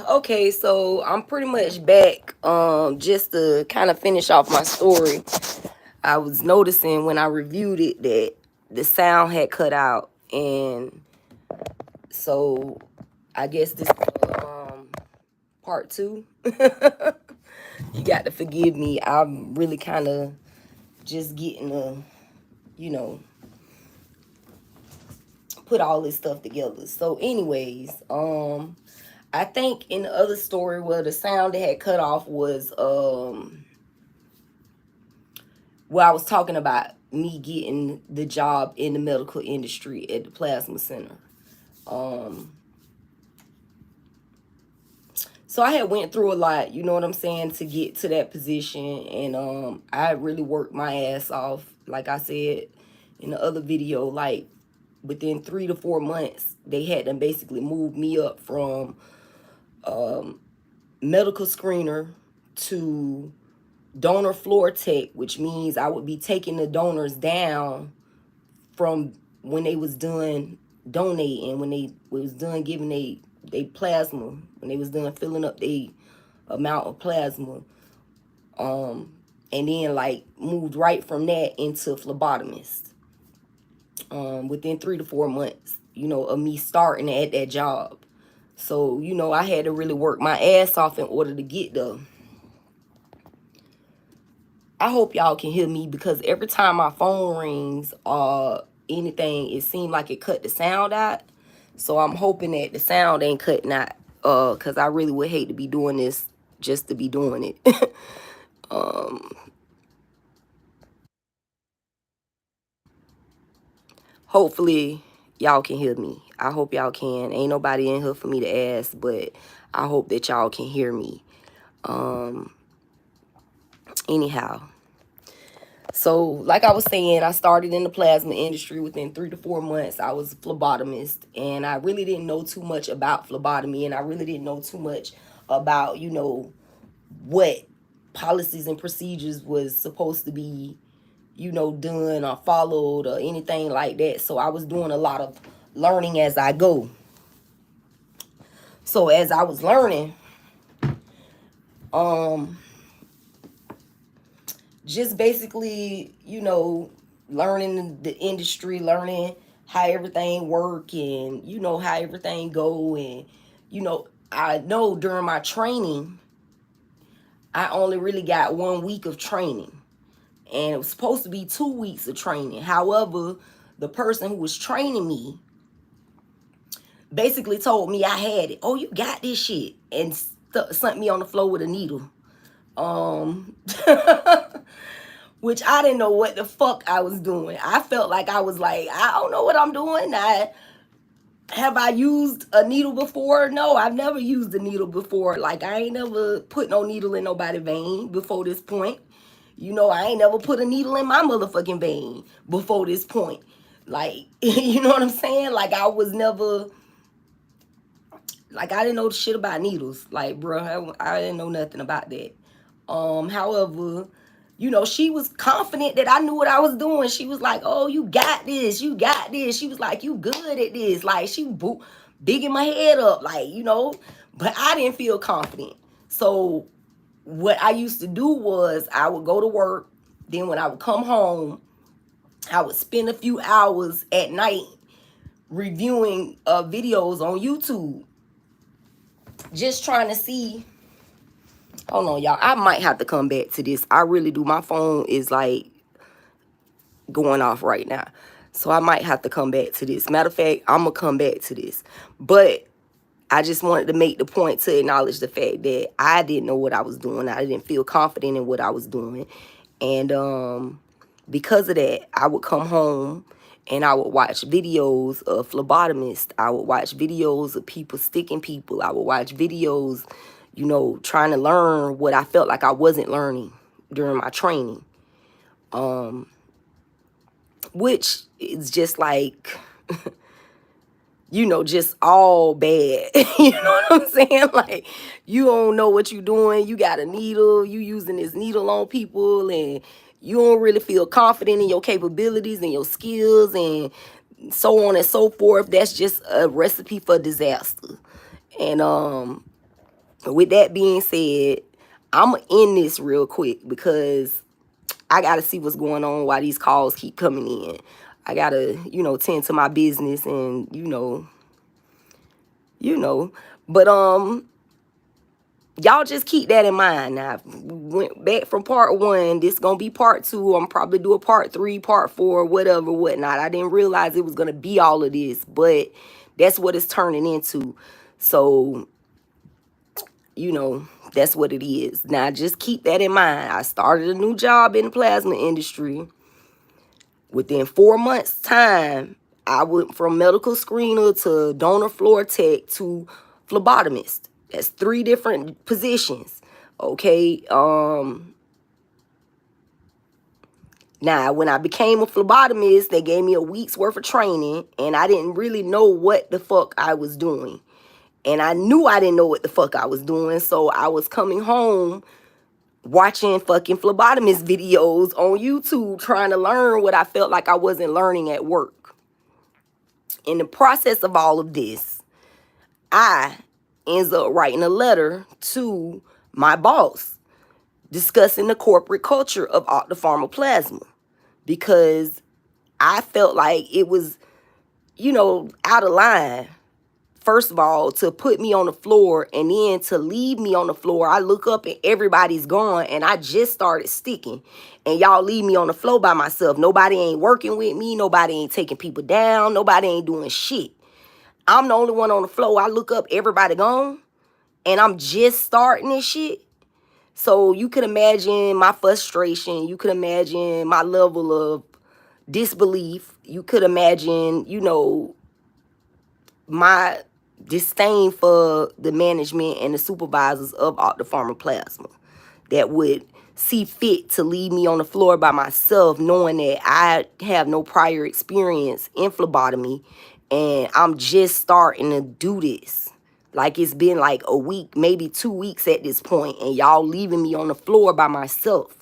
Okay, so I'm pretty much back. Just to kind of finish off my story. I was noticing when I reviewed it that the sound had cut out, and so I guess this part two. You got to forgive me. I'm really kind of just getting to, you know, put all this stuff together. So, anyways, I think in the other story where the sound that had cut off was where I was talking about me getting the job in the medical industry at the plasma center. Um, so I had went through a lot, you know what I'm saying, to get to that position, and I really worked my ass off. Like I said in the other video, like within 3 to 4 months, they had to basically move me up from medical screener to donor floor tech, which means I would be taking the donors down from when they was done donating, when they was done giving they plasma, when they was done filling up the amount of plasma, and then like moved right from that into phlebotomist, within 3 to 4 months, of me starting at that job. So, I had to really work my ass off in order to get there. I hope y'all can hear me, because every time my phone rings or anything, it seemed like it cut the sound out. So I'm hoping that the sound ain't cutting out, because I really would hate to be doing this just to be doing it. Hopefully y'all can hear me. I hope y'all can. Ain't nobody in here for me to ask, but I hope that y'all can hear me. Anyhow. So, like I was saying, I started in the plasma industry within 3 to 4 months. I was a phlebotomist, and I really didn't know too much about phlebotomy, and I really didn't know too much about, what policies and procedures was supposed to be, done or followed or anything like that. So I was doing a lot of learning as I go. So as I was learning, just basically, learning the industry, learning how everything work, and how everything go. And I know during my training, I only really got 1 week of training, and it was supposed to be 2 weeks of training. However, the person who was training me basically told me I had it. Oh, you got this shit, and sent me on the floor with a needle. Which I didn't know what the fuck I was doing. I felt like I was like, I don't know what I'm doing. Have I used a needle before? No, I've never used a needle before. Like, I ain't never put no needle in nobody's vein before this point. I ain't never put a needle in my motherfucking vein before this point. Like, you know what I'm saying? Like, I was never, like, I didn't know shit about needles. Like, bro, I didn't know nothing about that. However, she was confident that I knew what I was doing. She was like, oh, you got this. You got this. She was like, you good at this. Like, she bigging my head up, like, but I didn't feel confident. So what I used to do was I would go to work. Then when I would come home, I would spend a few hours at night reviewing videos on YouTube, just trying to see. Hold on, y'all. I might have to come back to this. I really do. My phone is like going off right now. So I might have to come back to this. Matter of fact, I'm going to come back to this. But I just wanted to make the point to acknowledge the fact that I didn't know what I was doing. I didn't feel confident in what I was doing. And because of that, I would come home and I would watch videos of phlebotomists. I would watch videos of people sticking people. I would watch videos, trying to learn what I felt like I wasn't learning during my training. Which is just like, just all bad. You know what I'm saying? Like, you don't know what you're doing. You got a needle. You using this needle on people, and you don't really feel confident in your capabilities and your skills, and so on and so forth. That's just a recipe for disaster. And with that being said, I'm going to end this real quick because I got to see what's going on while these calls keep coming in. I got to, tend to my business and, but, y'all just keep that in mind. Now, we went back from part 1. This going to be part 2. I'm probably do a part 3, part 4, whatever, whatnot. I didn't realize it was going to be all of this, but that's what it's turning into. So, that's what it is. Now, just keep that in mind. I started a new job in the plasma industry. Within 4 months' time, I went from medical screener to donor floor tech to phlebotomist. That's 3 different positions. Okay. Now, when I became a phlebotomist, they gave me a week's worth of training, and I didn't really know what the fuck I was doing. And I knew I didn't know what the fuck I was doing, so I was coming home watching fucking phlebotomist videos on YouTube trying to learn what I felt like I wasn't learning at work. In the process of all of this, I ends up writing a letter to my boss discussing the corporate culture of octopharmaplasma because I felt like it was, out of line. First of all, to put me on the floor and then to leave me on the floor. I look up and everybody's gone and I just started sticking. And y'all leave me on the floor by myself. Nobody ain't working with me. Nobody ain't taking people down. Nobody ain't doing shit. I'm the only one on the floor. I look up, everybody gone. And I'm just starting this shit. So you could imagine my frustration. You could imagine my level of disbelief. You could imagine, my disdain for the management and the supervisors of octopharmaplasma that would see fit to leave me on the floor by myself, knowing that I have no prior experience in phlebotomy and I'm just starting to do this. Like it's been like a week, maybe 2 weeks at this point, and y'all leaving me on the floor by myself.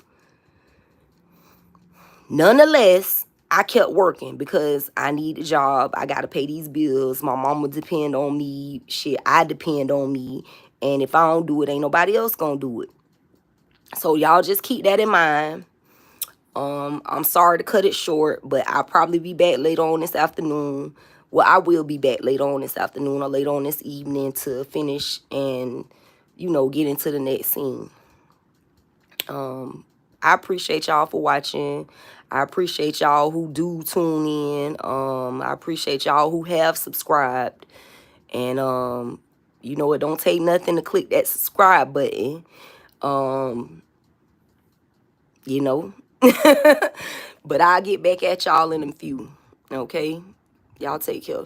Nonetheless, I kept working because I need a job. I got to pay these bills. My mama depend on me. Shit, I depend on me. And if I don't do it, ain't nobody else gonna do it. So y'all just keep that in mind. I'm sorry to cut it short, but I'll probably be back later on this afternoon. Well, I will be back later on this afternoon or later on this evening to finish and, get into the next scene. I appreciate y'all for watching. I appreciate y'all who do tune in. I appreciate y'all who have subscribed. And, it don't take nothing to click that subscribe button. But I'll get back at y'all in a few. Okay? Y'all take care.